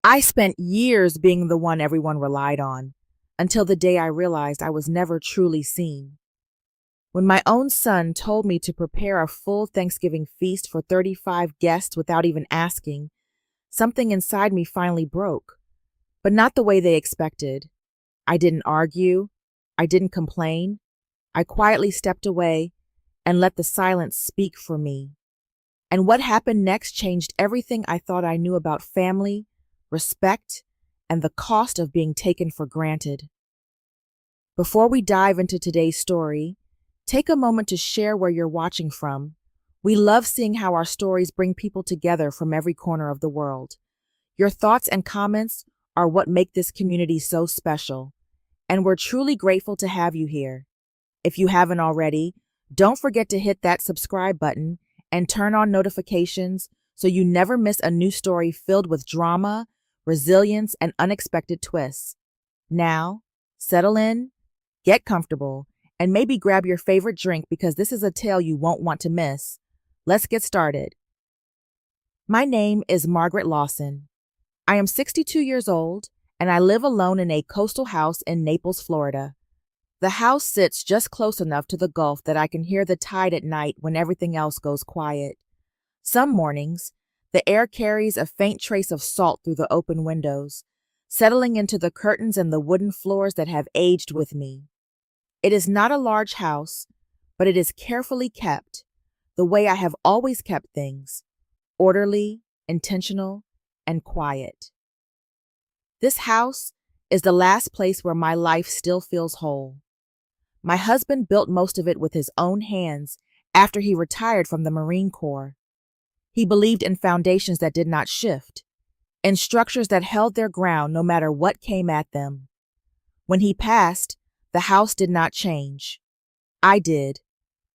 I spent years being the one everyone relied on, until the day I realized I was never truly seen. When my own son told me to prepare a full Thanksgiving feast for 35 guests without even asking, something inside me finally broke, but not the way they expected. I didn't argue. I didn't complain. I quietly stepped away and let the silence speak for me. And what happened next changed everything I thought I knew about family, respect, and the cost of being taken for granted. Before we dive into today's story, take a moment to share where you're watching from. We love seeing how our stories bring people together from every corner of the world. Your thoughts and comments are what make this community so special, and we're truly grateful to have you here. If you haven't already, don't forget to hit that subscribe button and turn on notifications so you never miss a new story filled with drama, resilience, and unexpected twists. Now, settle in, get comfortable, and maybe grab your favorite drink because this is a tale you won't want to miss. Let's get started. My name is Margaret Lawson. I am 62 years old, and I live alone in a coastal house in Naples, Florida. The house sits just close enough to the Gulf that I can hear the tide at night when everything else goes quiet. Some mornings, the air carries a faint trace of salt through the open windows, settling into the curtains and the wooden floors that have aged with me. It is not a large house, but it is carefully kept, the way I have always kept things, orderly, intentional, and quiet. This house is the last place where my life still feels whole. My husband built most of it with his own hands after he retired from the Marine Corps. He believed in foundations that did not shift, in structures that held their ground no matter what came at them. When he passed, the house did not change. I did.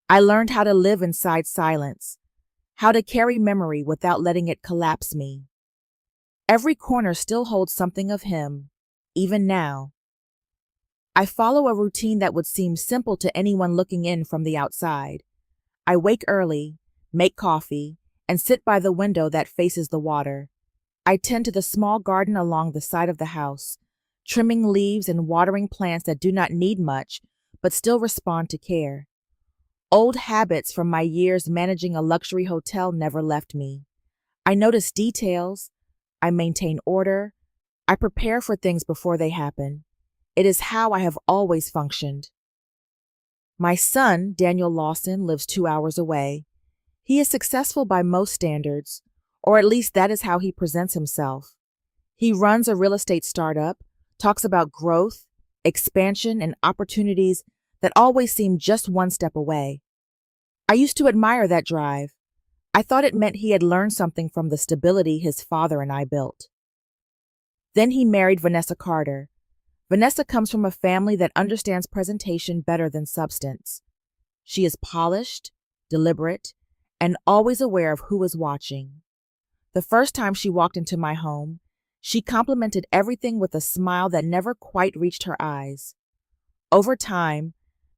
I learned how to live inside silence, how to carry memory without letting it collapse me. Every corner still holds something of him, even now. I follow a routine that would seem simple to anyone looking in from the outside. I wake early, make coffee, and sit by the window that faces the water. I tend to the small garden along the side of the house, trimming leaves and watering plants that do not need much, but still respond to care. Old habits from my years managing a luxury hotel never left me. I notice details, I maintain order, I prepare for things before they happen. It is how I have always functioned. My son, Daniel Lawson, lives 2 hours away. He is successful by most standards, or at least that is how he presents himself. He runs a real estate startup, talks about growth, expansion, and opportunities that always seem just one step away. I used to admire that drive. I thought it meant he had learned something from the stability his father and I built. Then he married Vanessa Carter. Vanessa comes from a family that understands presentation better than substance. She is polished, deliberate, and always aware of who is watching. The first time she walked into my home, she complimented everything with a smile that never quite reached her eyes. Over time,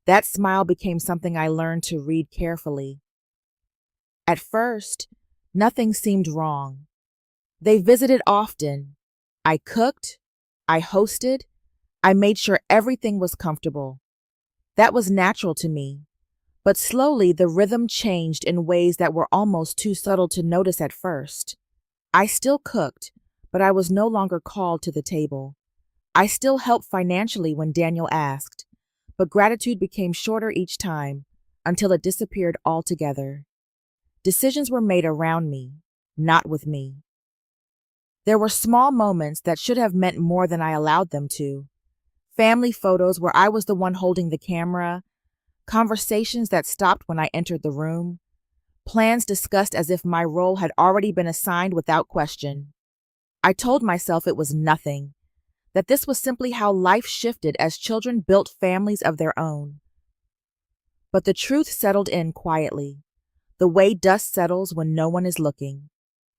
that smile became something I learned to read carefully. At first, nothing seemed wrong. They visited often. I cooked, I hosted, I made sure everything was comfortable. That was natural to me, but slowly the rhythm changed in ways that were almost too subtle to notice at first. I still cooked, but I was no longer called to the table. I still helped financially when Daniel asked, but gratitude became shorter each time until it disappeared altogether. Decisions were made around me, not with me. There were small moments that should have meant more than I allowed them to. Family photos where I was the one holding the camera, conversations that stopped when I entered the room, plans discussed as if my role had already been assigned without question. I told myself it was nothing, that this was simply how life shifted as children built families of their own. But the truth settled in quietly, the way dust settles when no one is looking.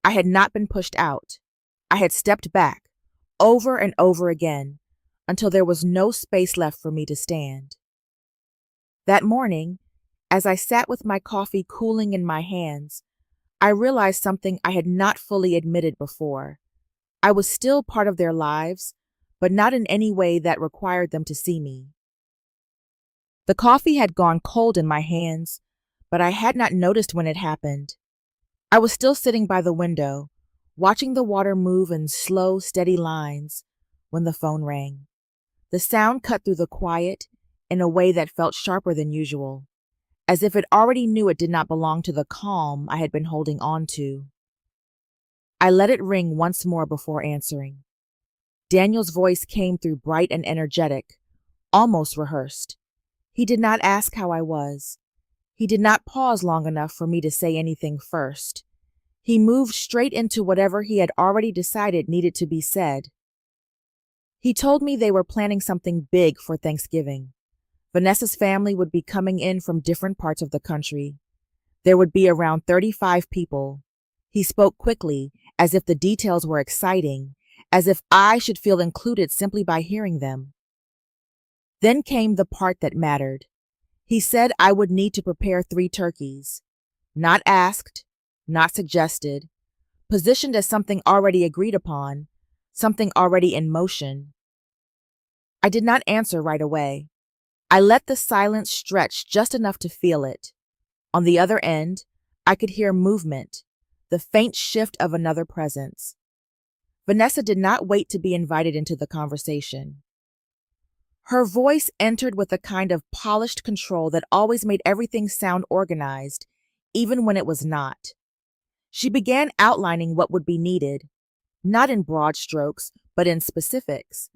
I had not been pushed out. I had stepped back, over and over again, until there was no space left for me to stand. That morning, as I sat with my coffee cooling in my hands, I realized something I had not fully admitted before. I was still part of their lives, but not in any way that required them to see me. The coffee had gone cold in my hands, but I had not noticed when it happened. I was still sitting by the window, watching the water move in slow, steady lines, when the phone rang. The sound cut through the quiet in a way that felt sharper than usual, as if it already knew it did not belong to the calm I had been holding on to. I let it ring once more before answering. Daniel's voice came through bright and energetic, almost rehearsed. He did not ask how I was. He did not pause long enough for me to say anything first. He moved straight into whatever he had already decided needed to be said. He told me they were planning something big for Thanksgiving. Vanessa's family would be coming in from different parts of the country. There would be around 35 people. He spoke quickly, as if the details were exciting, as if I should feel included simply by hearing them. Then came the part that mattered. He said I would need to prepare 3 turkeys. Not asked, not suggested, positioned as something already agreed upon, something already in motion. I did not answer right away. I let the silence stretch just enough to feel it. On the other end, I could hear movement, the faint shift of another presence. Vanessa did not wait to be invited into the conversation. Her voice entered with a kind of polished control that always made everything sound organized, even when it was not. She began outlining what would be needed, not in broad strokes, but in specifics: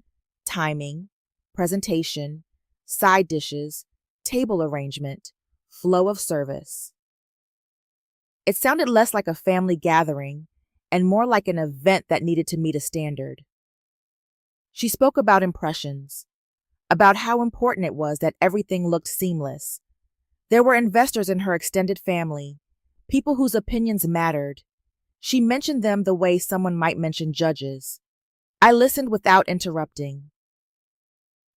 timing, presentation, side dishes, table arrangement, flow of service. It sounded less like a family gathering and more like an event that needed to meet a standard. She spoke about impressions, about how important it was that everything looked seamless. There were investors in her extended family, people whose opinions mattered. She mentioned them the way someone might mention judges. I listened without interrupting.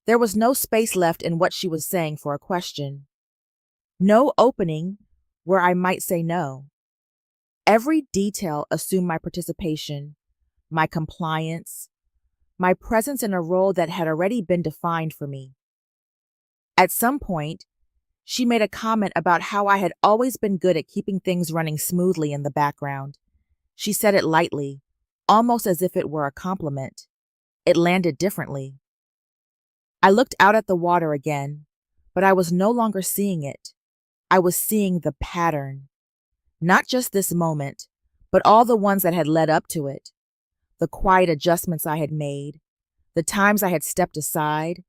There was no space left in what she was saying for a question. No opening where I might say no. Every detail assumed my participation, my compliance, my presence in a role that had already been defined for me. At some point, she made a comment about how I had always been good at keeping things running smoothly in the background. She said it lightly, almost as if it were a compliment. It landed differently. I looked out at the water again, but I was no longer seeing it. I was seeing the pattern. Not just this moment, but all the ones that had led up to it. The quiet adjustments I had made, the times I had stepped aside,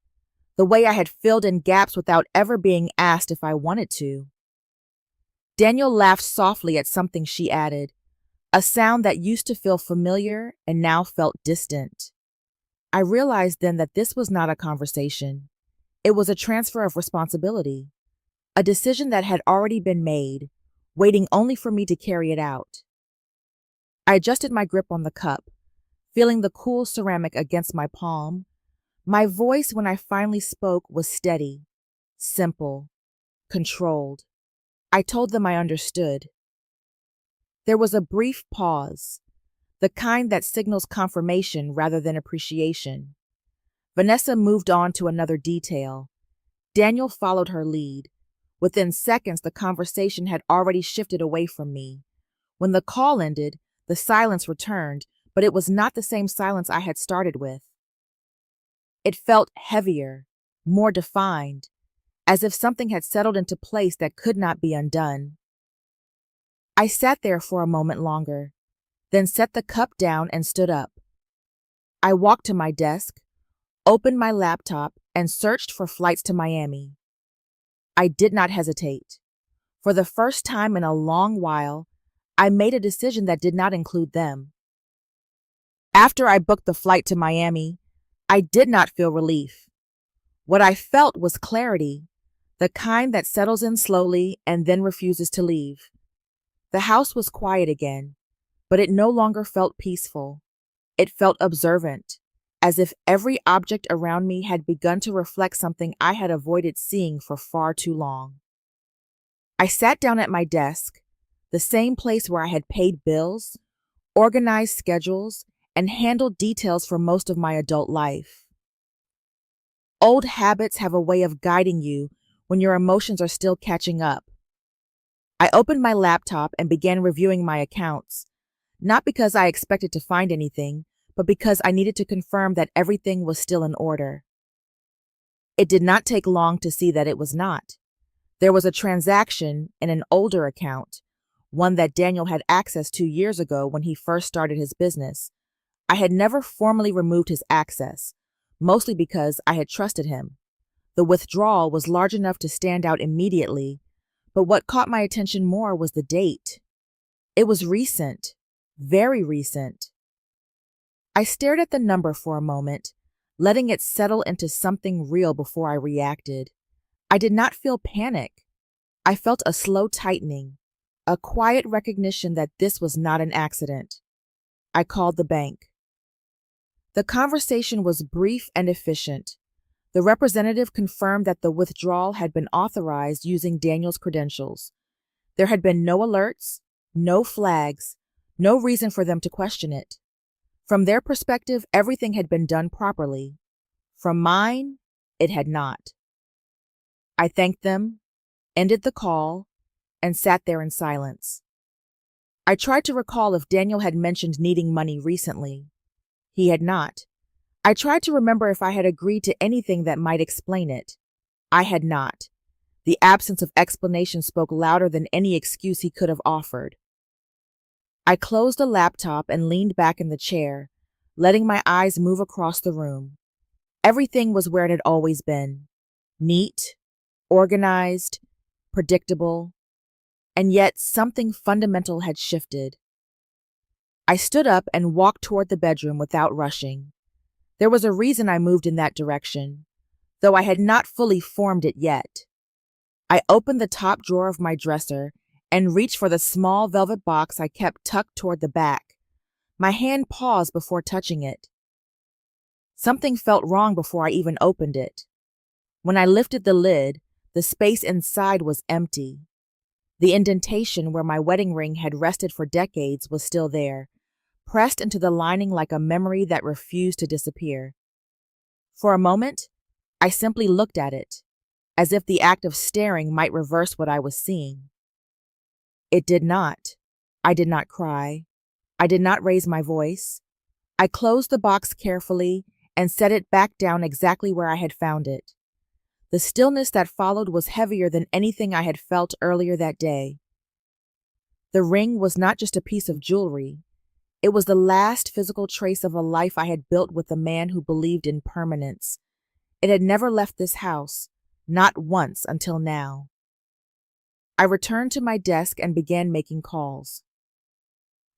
the way I had filled in gaps without ever being asked if I wanted to. Daniel laughed softly at something she added, a sound that used to feel familiar and now felt distant. I realized then that this was not a conversation. It was a transfer of responsibility, a decision that had already been made, waiting only for me to carry it out. I adjusted my grip on the cup, feeling the cool ceramic against my palm. My voice, when I finally spoke, was steady, simple, controlled. I told them I understood. There was a brief pause, the kind that signals confirmation rather than appreciation. Vanessa moved on to another detail. Daniel followed her lead. Within seconds, the conversation had already shifted away from me. When the call ended, the silence returned, but it was not the same silence I had started with. It felt heavier, more defined, as if something had settled into place that could not be undone. I sat there for a moment longer, then set the cup down and stood up. I walked to my desk, opened my laptop, and searched for flights to Miami. I did not hesitate. For the first time in a long while, I made a decision that did not include them. After I booked the flight to Miami, I did not feel relief. What I felt was clarity, the kind that settles in slowly and then refuses to leave. The house was quiet again, but it no longer felt peaceful. It felt observant, as if every object around me had begun to reflect something I had avoided seeing for far too long. I sat down at my desk, the same place where I had paid bills, organized schedules, and handled details for most of my adult life. Old habits have a way of guiding you when your emotions are still catching up. I opened my laptop and began reviewing my accounts, not because I expected to find anything, but because I needed to confirm that everything was still in order. It did not take long to see that it was not. There was a transaction in an older account, one that Daniel had access to years ago when he first started his business. I had never formally removed his access, mostly because I had trusted him. The withdrawal was large enough to stand out immediately, but what caught my attention more was the date. It was recent, very recent. I stared at the number for a moment, letting it settle into something real before I reacted. I did not feel panic. I felt a slow tightening, a quiet recognition that this was not an accident. I called the bank. The conversation was brief and efficient. The representative confirmed that the withdrawal had been authorized using Daniel's credentials. There had been no alerts, no flags, no reason for them to question it. From their perspective, everything had been done properly. From mine, it had not. I thanked them, ended the call, and sat there in silence. I tried to recall if Daniel had mentioned needing money recently. He had not. I tried to remember if I had agreed to anything that might explain it. I had not. The absence of explanation spoke louder than any excuse he could have offered. I closed the laptop and leaned back in the chair, letting my eyes move across the room. Everything was where it had always been. Neat, organized, predictable, and yet something fundamental had shifted. I stood up and walked toward the bedroom without rushing. There was a reason I moved in that direction, though I had not fully formed it yet. I opened the top drawer of my dresser and reached for the small velvet box I kept tucked toward the back. My hand paused before touching it. Something felt wrong before I even opened it. When I lifted the lid, the space inside was empty. The indentation where my wedding ring had rested for decades was still there, pressed into the lining like a memory that refused to disappear. For a moment, I simply looked at it, as if the act of staring might reverse what I was seeing. It did not. I did not cry. I did not raise my voice. I closed the box carefully and set it back down exactly where I had found it. The stillness that followed was heavier than anything I had felt earlier that day. The ring was not just a piece of jewelry. It was the last physical trace of a life I had built with a man who believed in permanence. It had never left this house, not once until now. I returned to my desk and began making calls.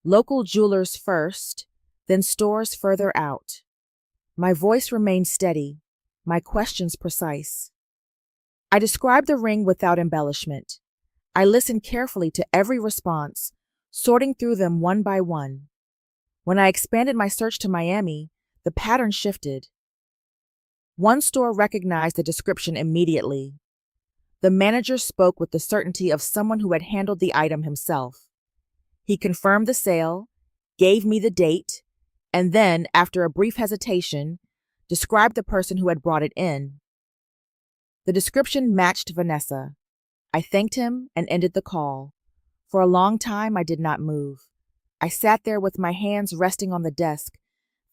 Local jewelers first, then stores further out. My voice remained steady, my questions precise. I described the ring without embellishment. I listened carefully to every response, sorting through them one by one. When I expanded my search to Miami, the pattern shifted. One store recognized the description immediately. The manager spoke with the certainty of someone who had handled the item himself. He confirmed the sale, gave me the date, and then, after a brief hesitation, described the person who had brought it in. The description matched Vanessa. I thanked him and ended the call. For a long time, I did not move. I sat there with my hands resting on the desk,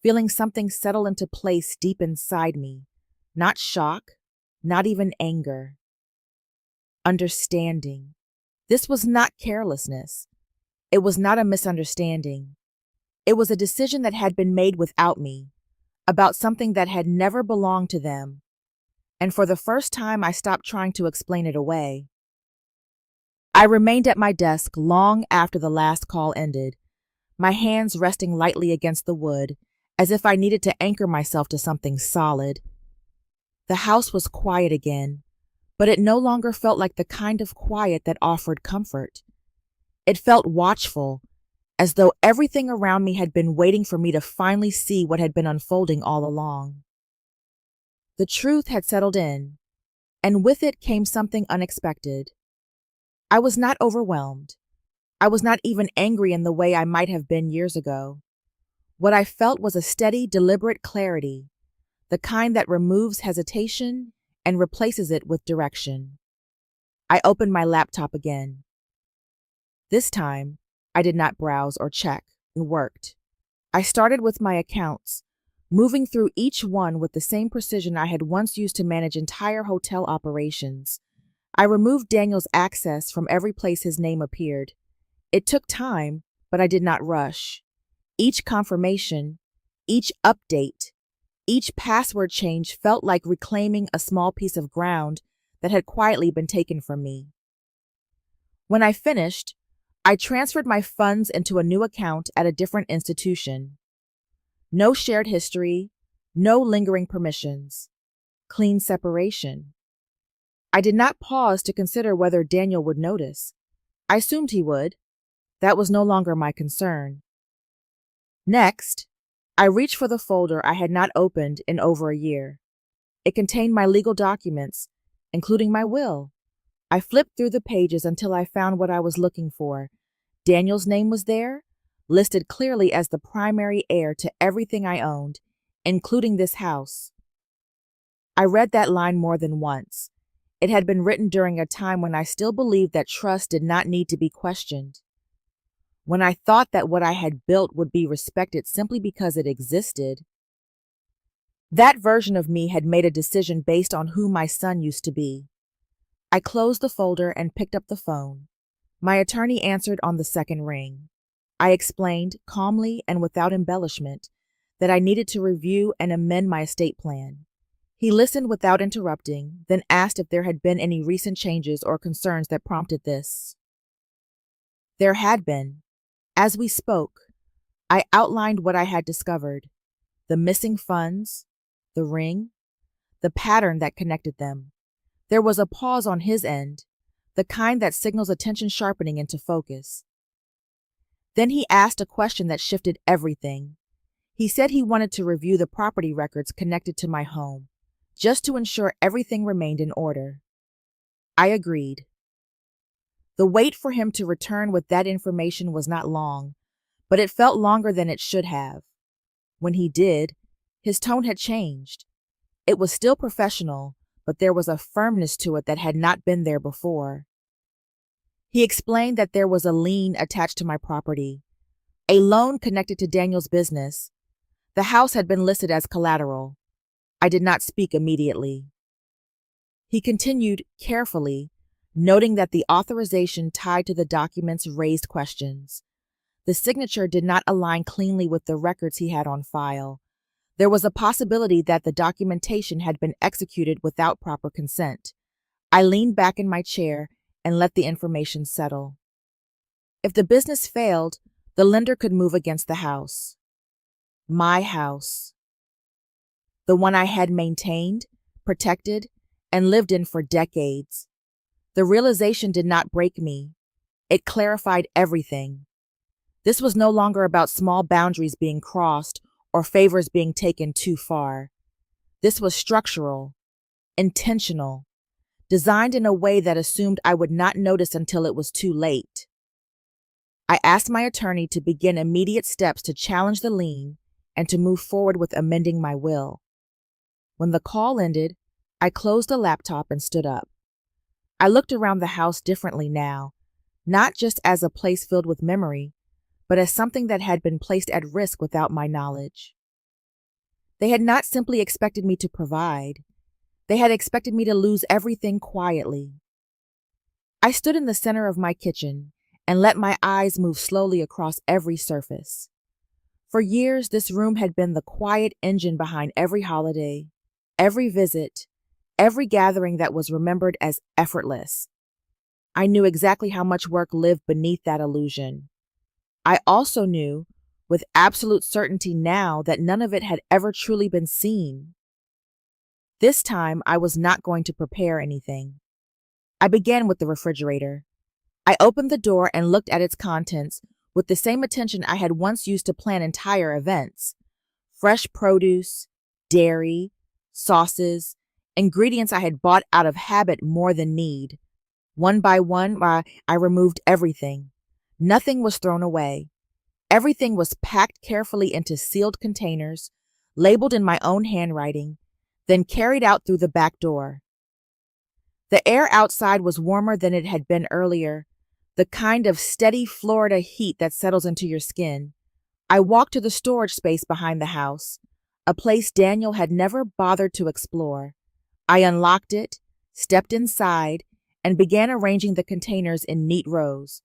feeling something settle into place deep inside me. Not shock, not even anger. Understanding. This was not carelessness. It was not a misunderstanding. It was a decision that had been made without me, about something that had never belonged to them. And for the first time, I stopped trying to explain it away. I remained at my desk long after the last call ended, my hands resting lightly against the wood, as if I needed to anchor myself to something solid. The house was quiet again, but it no longer felt like the kind of quiet that offered comfort. It felt watchful, as though everything around me had been waiting for me to finally see what had been unfolding all along. The truth had settled in, and with it came something unexpected. I was not overwhelmed. I was not even angry in the way I might have been years ago. What I felt was a steady, deliberate clarity, the kind that removes hesitation and replaces it with direction. I opened my laptop again. This time, I did not browse or check. It worked. I started with my accounts, moving through each one with the same precision I had once used to manage entire hotel operations. I removed Daniel's access from every place his name appeared. It took time, but I did not rush. Each confirmation, each update, each password change felt like reclaiming a small piece of ground that had quietly been taken from me. When I finished, I transferred my funds into a new account at a different institution. No shared history, no lingering permissions. Clean separation. I did not pause to consider whether Daniel would notice. I assumed he would. That was no longer my concern. Next, I reached for the folder I had not opened in over a year. It contained my legal documents, including my will. I flipped through the pages until I found what I was looking for. Daniel's name was there, listed clearly as the primary heir to everything I owned, including this house. I read that line more than once. It had been written during a time when I still believed that trust did not need to be questioned. When I thought that what I had built would be respected simply because it existed. That version of me had made a decision based on who my son used to be. I closed the folder and picked up the phone. My attorney answered on the second ring. I explained, calmly and without embellishment, that I needed to review and amend my estate plan. He listened without interrupting, then asked if there had been any recent changes or concerns that prompted this. There had been. As we spoke, I outlined what I had discovered: the missing funds, the ring, the pattern that connected them. There was a pause on his end, the kind that signals attention sharpening into focus. Then he asked a question that shifted everything. He said he wanted to review the property records connected to my home, just to ensure everything remained in order. I agreed. The wait for him to return with that information was not long, but it felt longer than it should have. When he did, his tone had changed. It was still professional, but there was a firmness to it that had not been there before. He explained that there was a lien attached to my property, a loan connected to Daniel's business. The house had been listed as collateral. I did not speak immediately. He continued carefully, noting that the authorization tied to the documents raised questions. The signature did not align cleanly with the records he had on file. There was a possibility that the documentation had been executed without proper consent. I leaned back in my chair and let the information settle. If the business failed, the lender could move against the house. My house. The one I had maintained, protected, and lived in for decades. The realization did not break me. It clarified everything. This was no longer about small boundaries being crossed or favors being taken too far. This was structural, intentional, designed in a way that assumed I would not notice until it was too late. I asked my attorney to begin immediate steps to challenge the lien and to move forward with amending my will. When the call ended, I closed the laptop and stood up. I looked around the house differently now, not just as a place filled with memory, but as something that had been placed at risk without my knowledge. They had not simply expected me to provide. They had expected me to lose everything quietly. I stood in the center of my kitchen and let my eyes move slowly across every surface. For years, this room had been the quiet engine behind every holiday, every visit, every gathering that was remembered as effortless. I knew exactly how much work lived beneath that illusion. I also knew, with absolute certainty now, that none of it had ever truly been seen. This time, I was not going to prepare anything. I began with the refrigerator. I opened the door and looked at its contents with the same attention I had once used to plan entire events. Fresh produce, dairy, sauces, ingredients I had bought out of habit more than need. One by one, I removed everything. Nothing was thrown away. Everything was packed carefully into sealed containers, labeled in my own handwriting, then carried out through the back door. The air outside was warmer than it had been earlier, the kind of steady Florida heat that settles into your skin. I walked to the storage space behind the house, a place Daniel had never bothered to explore. I unlocked it, stepped inside, and began arranging the containers in neat rows.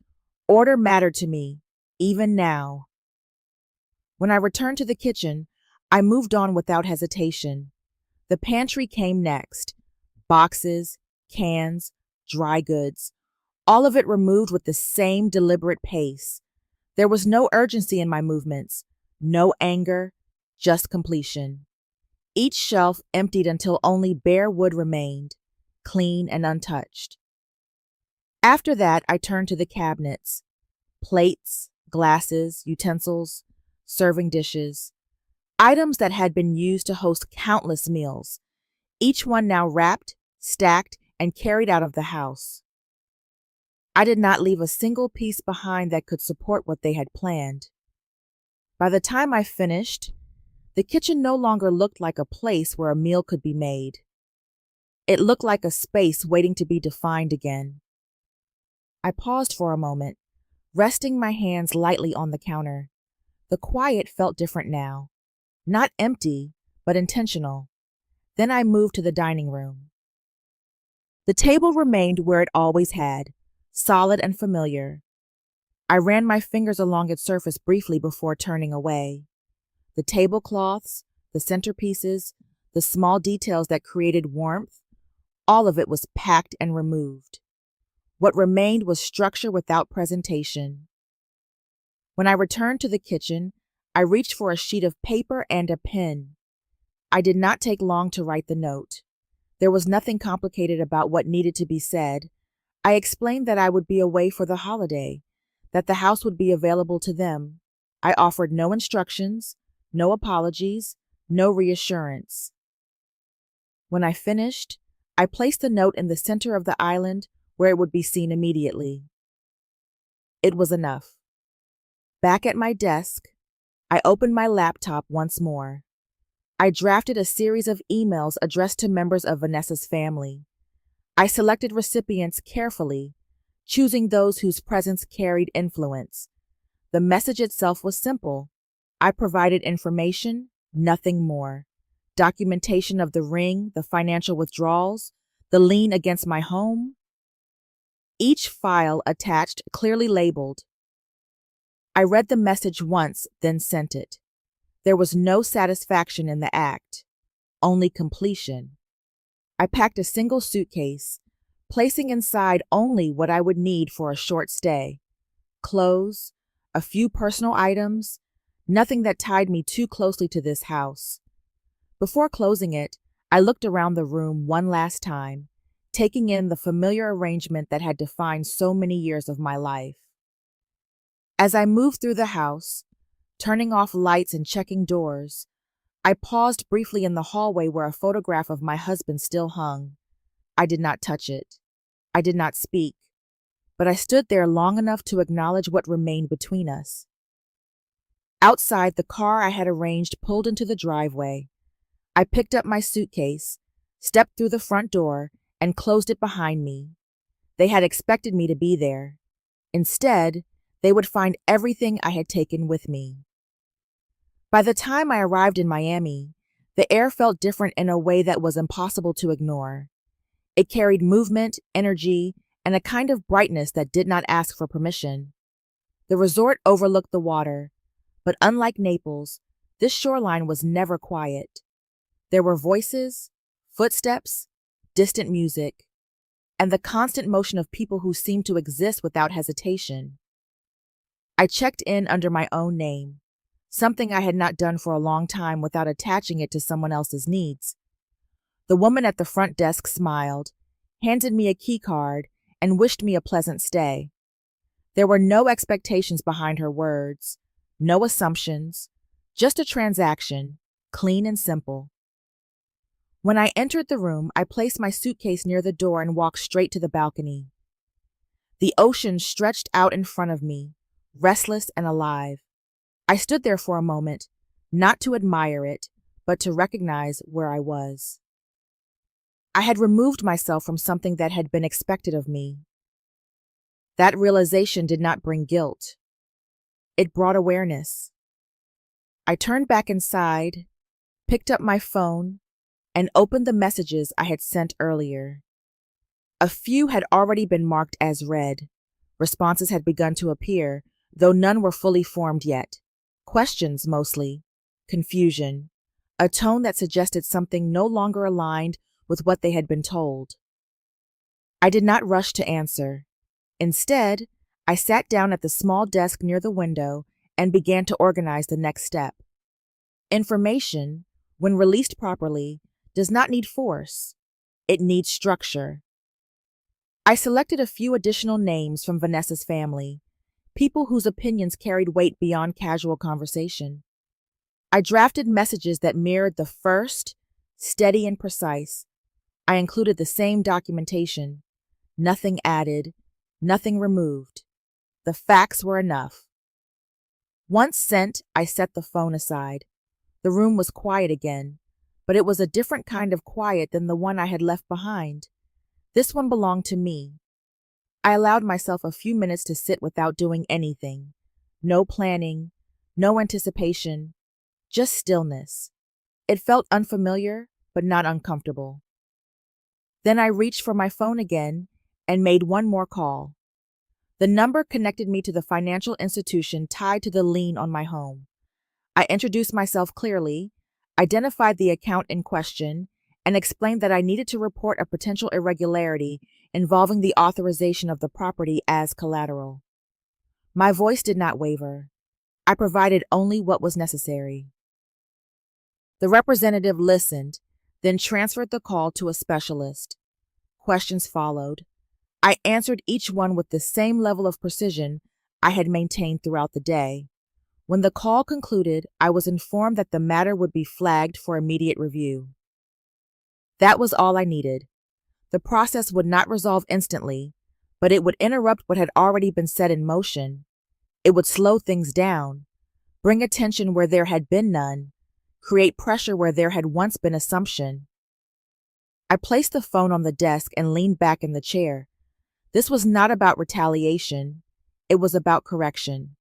Order mattered to me, even now. When I returned to the kitchen, I moved on without hesitation. The pantry came next. Boxes, cans, dry goods, all of it removed with the same deliberate pace. There was no urgency in my movements, no anger, just completion. Each shelf emptied until only bare wood remained, clean and untouched. After that, I turned to the cabinets. Plates, glasses, utensils, serving dishes, items that had been used to host countless meals, each one now wrapped, stacked, and carried out of the house. I did not leave a single piece behind that could support what they had planned. By the time I finished, the kitchen no longer looked like a place where a meal could be made. It looked like a space waiting to be defined again. I paused for a moment, resting my hands lightly on the counter. The quiet felt different now. Not empty, but intentional. Then I moved to the dining room. The table remained where it always had, solid and familiar. I ran my fingers along its surface briefly before turning away. The tablecloths, the centerpieces, the small details that created warmth, all of it was packed and removed. What remained was structure without presentation. When I returned to the kitchen, I reached for a sheet of paper and a pen. I did not take long to write the note. There was nothing complicated about what needed to be said. I explained that I would be away for the holiday, that the house would be available to them. I offered no instructions, no apologies, no reassurance. When I finished, I placed the note in the center of the island where it would be seen immediately. It was enough. Back at my desk, I opened my laptop once more. I drafted a series of emails addressed to members of Vanessa's family. I selected recipients carefully, choosing those whose presence carried influence. The message itself was simple. I provided information, nothing more. Documentation of the ring, the financial withdrawals, the lien against my home. Each file attached, clearly labeled. I read the message once, then sent it. There was no satisfaction in the act, only completion. I packed a single suitcase, placing inside only what I would need for a short stay. Clothes, a few personal items, nothing that tied me too closely to this house. Before closing it, I looked around the room one last time, taking in the familiar arrangement that had defined so many years of my life. As I moved through the house, turning off lights and checking doors, I paused briefly in the hallway where a photograph of my husband still hung. I did not touch it. I did not speak, but I stood there long enough to acknowledge what remained between us. Outside, the car I had arranged pulled into the driveway. I picked up my suitcase, stepped through the front door, and closed it behind me. They had expected me to be there. Instead, they would find everything I had taken with me. By the time I arrived in Miami, the air felt different in a way that was impossible to ignore. It carried movement, energy, and a kind of brightness that did not ask for permission. The resort overlooked the water, but unlike Naples, this shoreline was never quiet. There were voices, footsteps, distant music, and the constant motion of people who seemed to exist without hesitation. I checked in under my own name, something I had not done for a long time without attaching it to someone else's needs. The woman at the front desk smiled, handed me a key card, and wished me a pleasant stay. There were no expectations behind her words, no assumptions, just a transaction, clean and simple. When I entered the room, I placed my suitcase near the door and walked straight to the balcony. The ocean stretched out in front of me, restless and alive. I stood there for a moment, not to admire it, but to recognize where I was. I had removed myself from something that had been expected of me. That realization did not bring guilt. It brought awareness. I turned back inside, picked up my phone, and opened the messages I had sent earlier. A few had already been marked as read. Responses had begun to appear, though none were fully formed yet. Questions mostly. Confusion. A tone that suggested something no longer aligned with what they had been told. I did not rush to answer. Instead, I sat down at the small desk near the window and began to organize the next step. Information, when released properly, does not need force. It needs structure. I selected a few additional names from Vanessa's family, people whose opinions carried weight beyond casual conversation. I drafted messages that mirrored the first, steady and precise. I included the same documentation. Nothing added, nothing removed. The facts were enough. Once sent, I set the phone aside. The room was quiet again, but it was a different kind of quiet than the one I had left behind. This one belonged to me. I allowed myself a few minutes to sit without doing anything. No planning, no anticipation, just stillness. It felt unfamiliar, but not uncomfortable. Then I reached for my phone again and made one more call. The number connected me to the financial institution tied to the lien on my home. I introduced myself clearly, identified the account in question, and explained that I needed to report a potential irregularity involving the authorization of the property as collateral. My voice did not waver. I provided only what was necessary. The representative listened, then transferred the call to a specialist. Questions followed. I answered each one with the same level of precision I had maintained throughout the day. When the call concluded, I was informed that the matter would be flagged for immediate review. That was all I needed. The process would not resolve instantly, but it would interrupt what had already been set in motion. It would slow things down, bring attention where there had been none, create pressure where there had once been assumption. I placed the phone on the desk and leaned back in the chair. This was not about retaliation. It was about correction.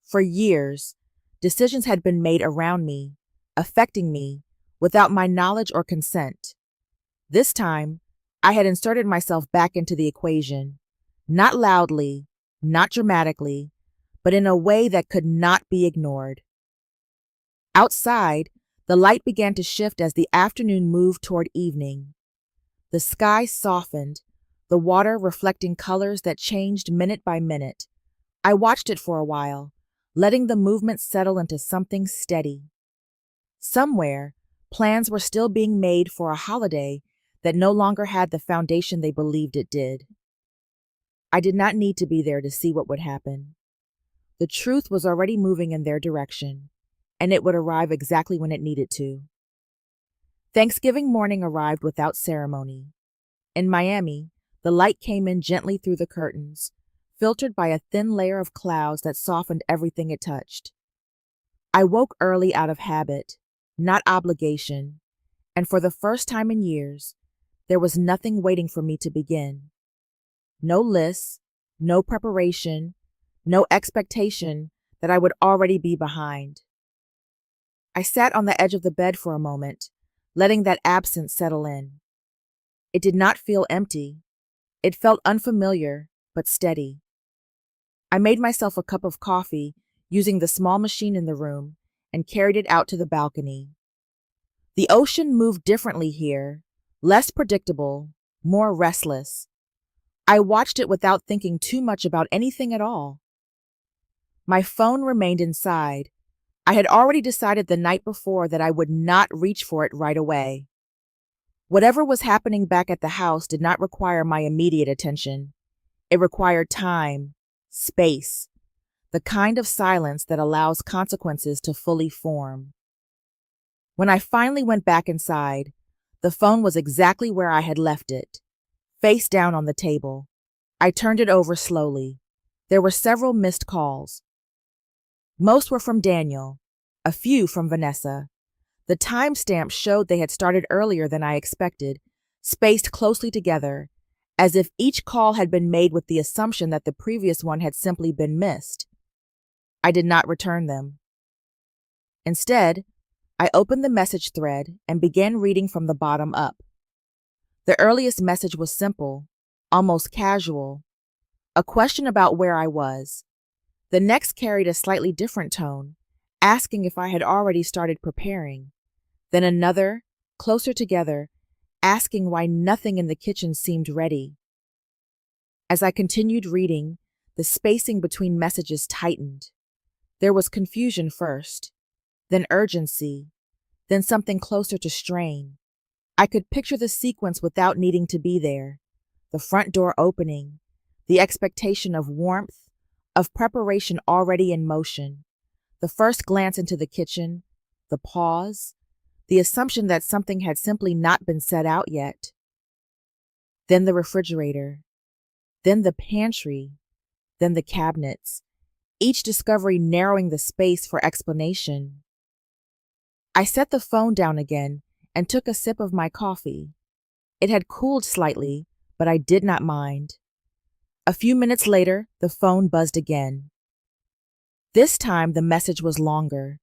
For years, decisions had been made around me, affecting me, without my knowledge or consent. This time, I had inserted myself back into the equation, not loudly, not dramatically, but in a way that could not be ignored. Outside, the light began to shift as the afternoon moved toward evening. The sky softened, the water reflecting colors that changed minute by minute. I watched it for a while, letting the movement settle into something steady. Somewhere, plans were still being made for a holiday that no longer had the foundation they believed it did. I did not need to be there to see what would happen. The truth was already moving in their direction, and it would arrive exactly when it needed to. Thanksgiving morning arrived without ceremony. In Miami, the light came in gently through the curtains, filtered by a thin layer of clouds that softened everything it touched. I woke early out of habit, not obligation, and for the first time in years, there was nothing waiting for me to begin. No lists, no preparation, no expectation that I would already be behind. I sat on the edge of the bed for a moment, letting that absence settle in. It did not feel empty. It felt unfamiliar, but steady. I made myself a cup of coffee using the small machine in the room and carried it out to the balcony. The ocean moved differently here, less predictable, more restless. I watched it without thinking too much about anything at all. My phone remained inside. I had already decided the night before that I would not reach for it right away. Whatever was happening back at the house did not require my immediate attention. It required time, space, the kind of silence that allows consequences to fully form. When I finally went back inside, the phone was exactly where I had left it, face down on the table. I turned it over slowly. There were several missed calls. Most were from Daniel, a few from Vanessa. The timestamps showed they had started earlier than I expected, spaced closely together, as if each call had been made with the assumption that the previous one had simply been missed. I did not return them. Instead, I opened the message thread and began reading from the bottom up. The earliest message was simple, almost casual, a question about where I was. The next carried a slightly different tone, asking if I had already started preparing. Then another, closer together, asking why nothing in the kitchen seemed ready. As I continued reading, the spacing between messages tightened. There was confusion first, then urgency, then something closer to strain. I could picture the sequence without needing to be there. The front door opening, the expectation of warmth, of preparation already in motion, the first glance into the kitchen, the pause, the assumption that something had simply not been set out yet. Then the refrigerator, then the pantry, then the cabinets, each discovery narrowing the space for explanation. I set the phone down again and took a sip of my coffee. It had cooled slightly, but I did not mind. A few minutes later, the phone buzzed again. This time, the message was longer.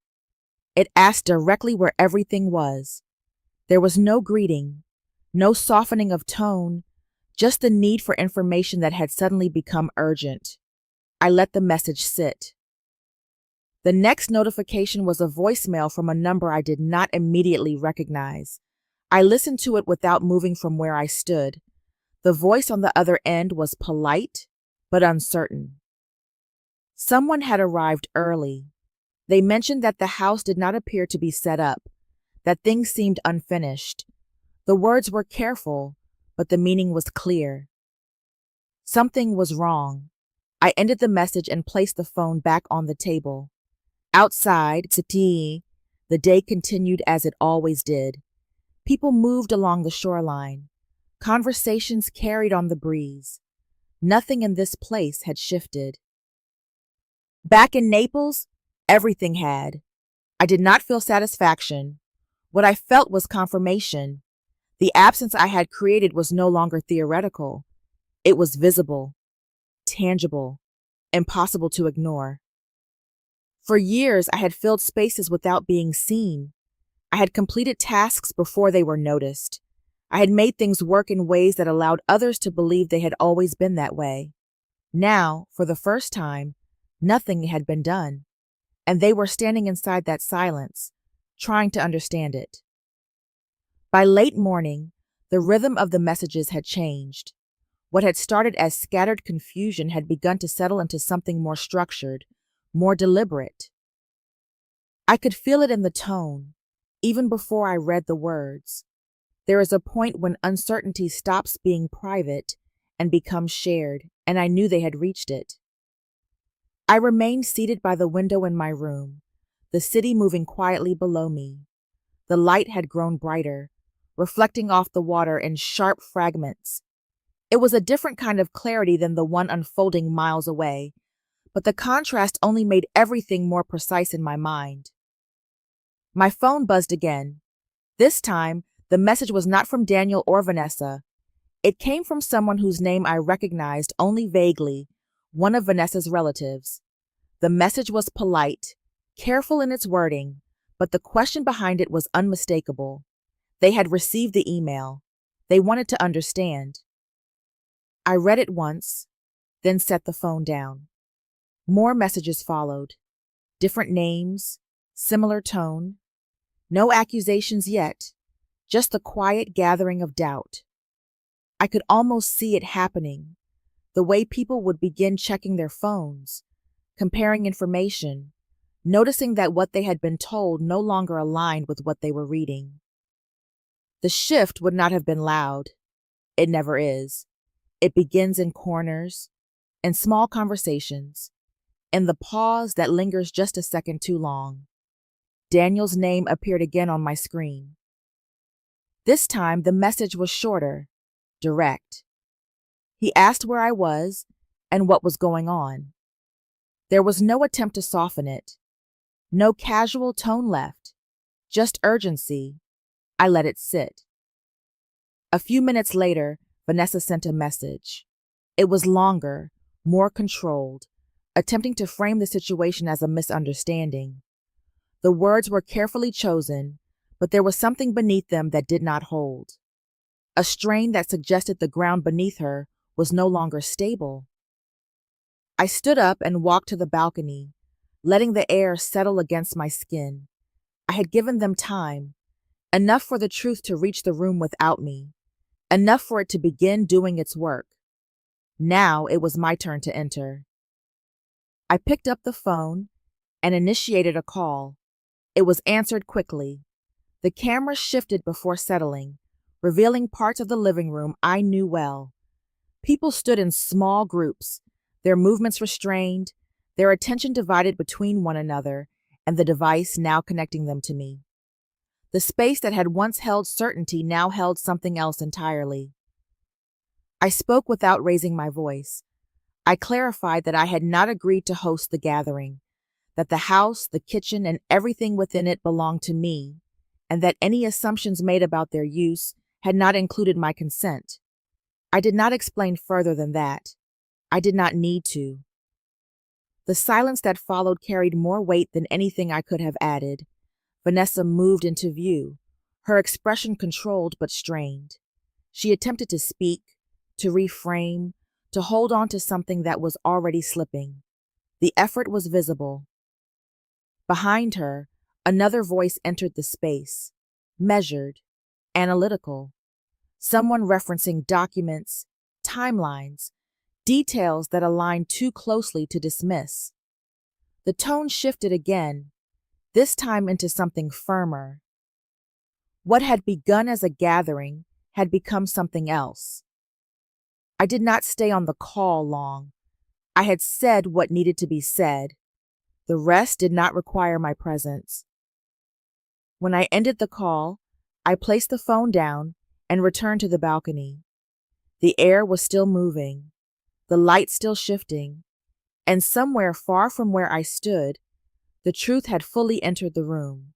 It asked directly where everything was. There was no greeting, no softening of tone, just the need for information that had suddenly become urgent. I let the message sit. The next notification was a voicemail from a number I did not immediately recognize. I listened to it without moving from where I stood. The voice on the other end was polite, but uncertain. Someone had arrived early. They mentioned that the house did not appear to be set up, that things seemed unfinished. The words were careful, but the meaning was clear. Something was wrong. I ended the message and placed the phone back on the table. Outside, the day continued as it always did. People moved along the shoreline. Conversations carried on the breeze. Nothing in this place had shifted. Back in Naples, everything had. I did not feel satisfaction. What I felt was confirmation. The absence I had created was no longer theoretical. It was visible, tangible, impossible to ignore. For years, I had filled spaces without being seen. I had completed tasks before they were noticed. I had made things work in ways that allowed others to believe they had always been that way. Now, for the first time, nothing had been done, and they were standing inside that silence, trying to understand it. By late morning, the rhythm of the messages had changed. What had started as scattered confusion had begun to settle into something more structured, more deliberate. I could feel it in the tone, even before I read the words. There is a point when uncertainty stops being private and becomes shared, and I knew they had reached it. I remained seated by the window in my room, the city moving quietly below me. The light had grown brighter, reflecting off the water in sharp fragments. It was a different kind of clarity than the one unfolding miles away, but the contrast only made everything more precise in my mind. My phone buzzed again. This time, the message was not from Daniel or Vanessa. It came from someone whose name I recognized only vaguely, one of Vanessa's relatives. The message was polite, careful in its wording, but the question behind it was unmistakable. They had received the email. They wanted to understand. I read it once, then set the phone down. More messages followed. Different names, similar tone. No accusations yet, just the quiet gathering of doubt. I could almost see it happening, the way people would begin checking their phones, comparing information, noticing that what they had been told no longer aligned with what they were reading. The shift would not have been loud. It never is. It begins in corners, in small conversations, in the pause that lingers just a second too long. Daniel's name appeared again on my screen. This time, the message was shorter, direct. He asked where I was and what was going on. There was no attempt to soften it, No casual tone left, just urgency. I let it sit. A few minutes later, Vanessa sent a message. It was longer, more controlled, attempting to frame the situation as a misunderstanding. The words were carefully chosen, but there was something beneath them that did not hold. A strain that suggested the ground beneath her was no longer stable. I stood up and walked to the balcony, letting the air settle against my skin. I had given them time, enough for the truth to reach the room without me, enough for it to begin doing its work. Now it was my turn to enter. I picked up the phone and initiated a call. It was answered quickly. The camera shifted before settling, revealing parts of the living room I knew well. People stood in small groups, their movements restrained, their attention divided between one another and the device now connecting them to me. The space that had once held certainty now held something else entirely. I spoke without raising my voice. I clarified that I had not agreed to host the gathering, that the house, the kitchen, and everything within it belonged to me, and that any assumptions made about their use had not included my consent. I did not explain further than that. I did not need to. The silence that followed carried more weight than anything I could have added. Vanessa moved into view, her expression controlled but strained. She attempted to speak, to reframe, to hold on to something that was already slipping. The effort was visible. Behind her, another voice entered the space, measured, analytical. Someone referencing documents, timelines, details that aligned too closely to dismiss. The tone shifted again, this time into something firmer. What had begun as a gathering had become something else. I did not stay on the call long. I had said what needed to be said. The rest did not require my presence. When I ended the call, I placed the phone down and returned to the balcony. The air was still moving, the light still shifting, and somewhere far from where I stood, the truth had fully entered the room.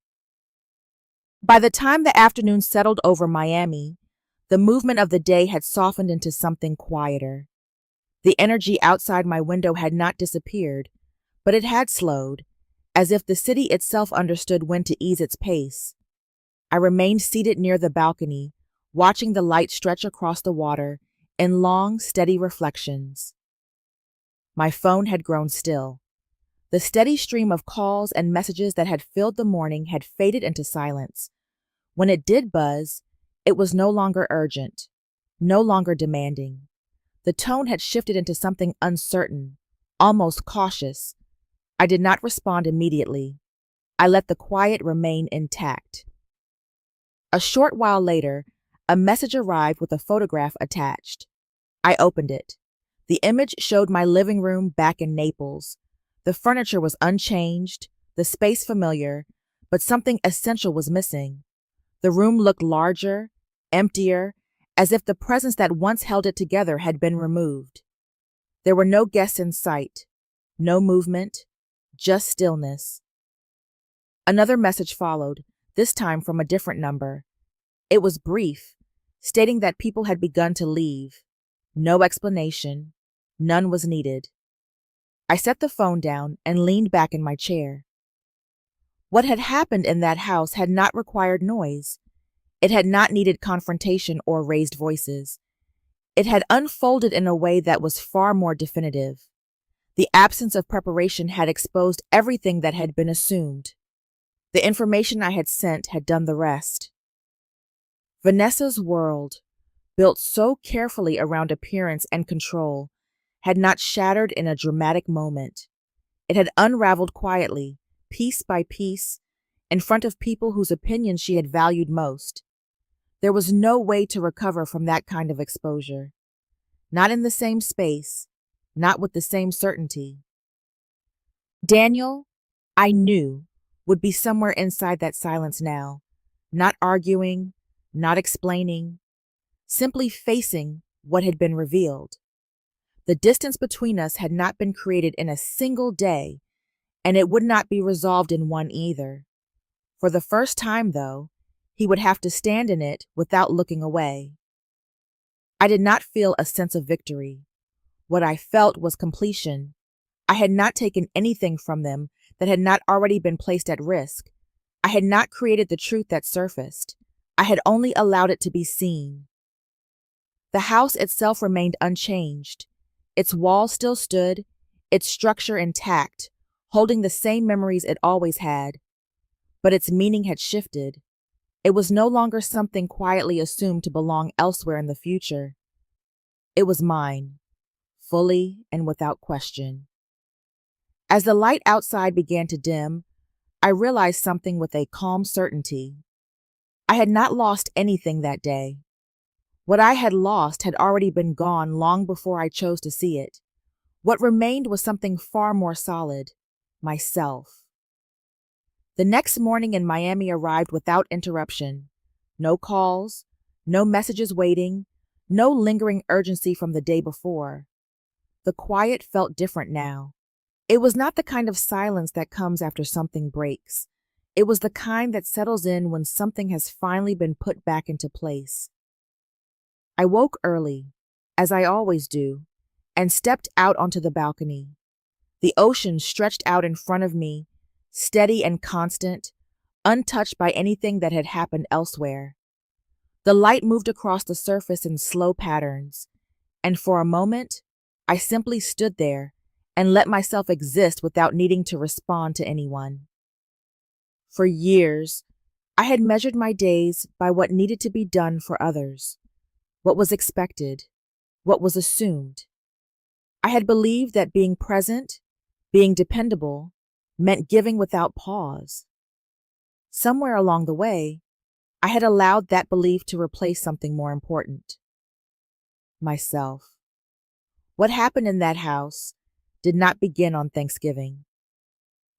By the time the afternoon settled over Miami, the movement of the day had softened into something quieter. The energy outside my window had not disappeared, but it had slowed, as if the city itself understood when to ease its pace. I remained seated near the balcony, watching the light stretch across the water in long, steady reflections. My phone had grown still. The steady stream of calls and messages that had filled the morning had faded into silence. When it did buzz, it was no longer urgent, no longer demanding. The tone had shifted into something uncertain, almost cautious. I did not respond immediately. I let the quiet remain intact. A short while later, a message arrived with a photograph attached. I opened it. The image showed my living room back in Naples. The furniture was unchanged, the space familiar, but something essential was missing. The room looked larger, emptier, as if the presence that once held it together had been removed. There were no guests in sight, no movement, just stillness. Another message followed, this time from a different number. It was brief, stating that people had begun to leave. No explanation, none was needed. I set the phone down and leaned back in my chair. What had happened in that house had not required noise. It had not needed confrontation or raised voices. It had unfolded in a way that was far more definitive. The absence of preparation had exposed everything that had been assumed. The information I had sent had done the rest. Vanessa's world, built so carefully around appearance and control, had not shattered in a dramatic moment. It had unraveled quietly, piece by piece, in front of people whose opinions she had valued most. There was no way to recover from that kind of exposure. Not in the same space, not with the same certainty. Daniel, I knew, would be somewhere inside that silence now, not arguing, not explaining, simply facing what had been revealed. The distance between us had not been created in a single day. And it would not be resolved in one either. For the first time, though, he would have to stand in it without looking away. I did not feel a sense of victory. What I felt was completion. I had not taken anything from them that had not already been placed at risk. I had not created the truth that surfaced. I had only allowed it to be seen. The house itself remained unchanged. Its walls still stood, its structure intact, holding the same memories it always had. But its meaning had shifted. It was no longer something quietly assumed to belong elsewhere in the future. It was mine, fully and without question. As the light outside began to dim, I realized something with a calm certainty. I had not lost anything that day. What I had lost had already been gone long before I chose to see it. What remained was something far more solid: myself. The next morning in Miami arrived without interruption. No calls, no messages waiting, no lingering urgency from the day before. The quiet felt different now. It was not the kind of silence that comes after something breaks. It was the kind that settles in when something has finally been put back into place. I woke early, as I always do, and stepped out onto the balcony. The ocean stretched out in front of me, steady and constant, untouched by anything that had happened elsewhere. The light moved across the surface in slow patterns, and for a moment, I simply stood there and let myself exist without needing to respond to anyone. For years, I had measured my days by what needed to be done for others, what was expected, what was assumed. I had believed that being present, being dependable, meant giving without pause. Somewhere along the way, I had allowed that belief to replace something more important: myself. What happened in that house did not begin on Thanksgiving.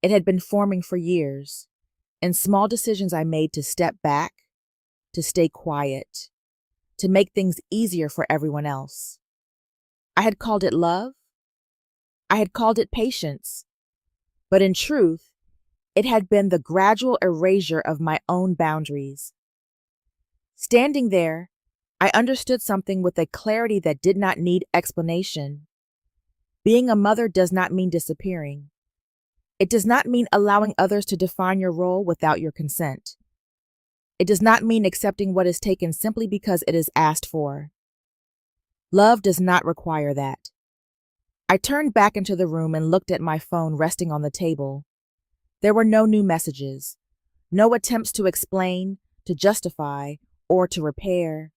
It had been forming for years, in small decisions I made to step back, to stay quiet, to make things easier for everyone else. I had called it love. I had called it patience. But in truth, it had been the gradual erasure of my own boundaries. Standing there, I understood something with a clarity that did not need explanation. Being a mother does not mean disappearing. It does not mean allowing others to define your role without your consent. It does not mean accepting what is taken simply because it is asked for. Love does not require that. I turned back into the room and looked at my phone resting on the table. There were no new messages, no attempts to explain, to justify, or to repair.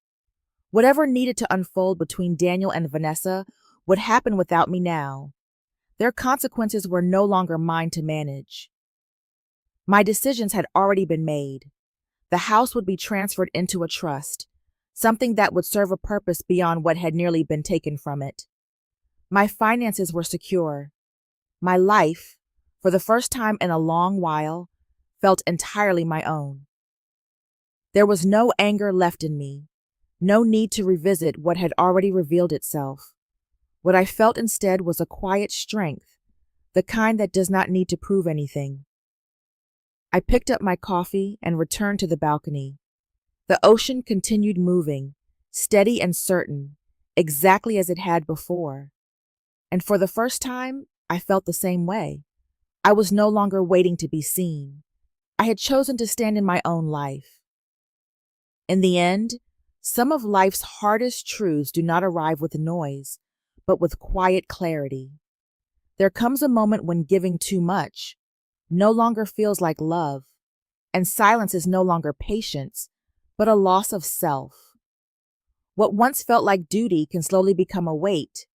Whatever needed to unfold between Daniel and Vanessa would happen without me now. Their consequences were no longer mine to manage. My decisions had already been made. The house would be transferred into a trust, something that would serve a purpose beyond what had nearly been taken from it. My finances were secure. My life, for the first time in a long while, felt entirely my own. There was no anger left in me, no need to revisit what had already revealed itself. What I felt instead was a quiet strength, the kind that does not need to prove anything. I picked up my coffee and returned to the balcony. The ocean continued moving, steady and certain, exactly as it had before. And for the first time, I felt the same way. I was no longer waiting to be seen. I had chosen to stand in my own life. In the end, some of life's hardest truths do not arrive with noise, but with quiet clarity. There comes a moment when giving too much no longer feels like love, and silence is no longer patience, but a loss of self. What once felt like duty can slowly become a weight,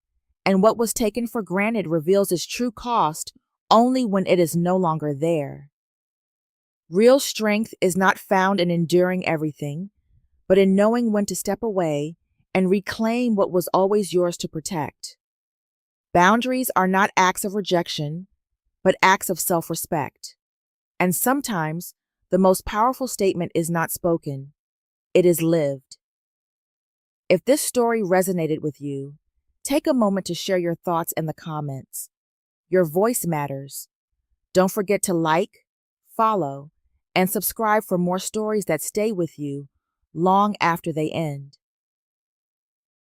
and what was taken for granted reveals its true cost only when it is no longer there. Real strength is not found in enduring everything, but in knowing when to step away and reclaim what was always yours to protect. Boundaries are not acts of rejection, but acts of self-respect. And sometimes, the most powerful statement is not spoken, it is lived. If this story resonated with you, take a moment to share your thoughts in the comments. Your voice matters. Don't forget to like, follow, and subscribe for more stories that stay with you long after they end.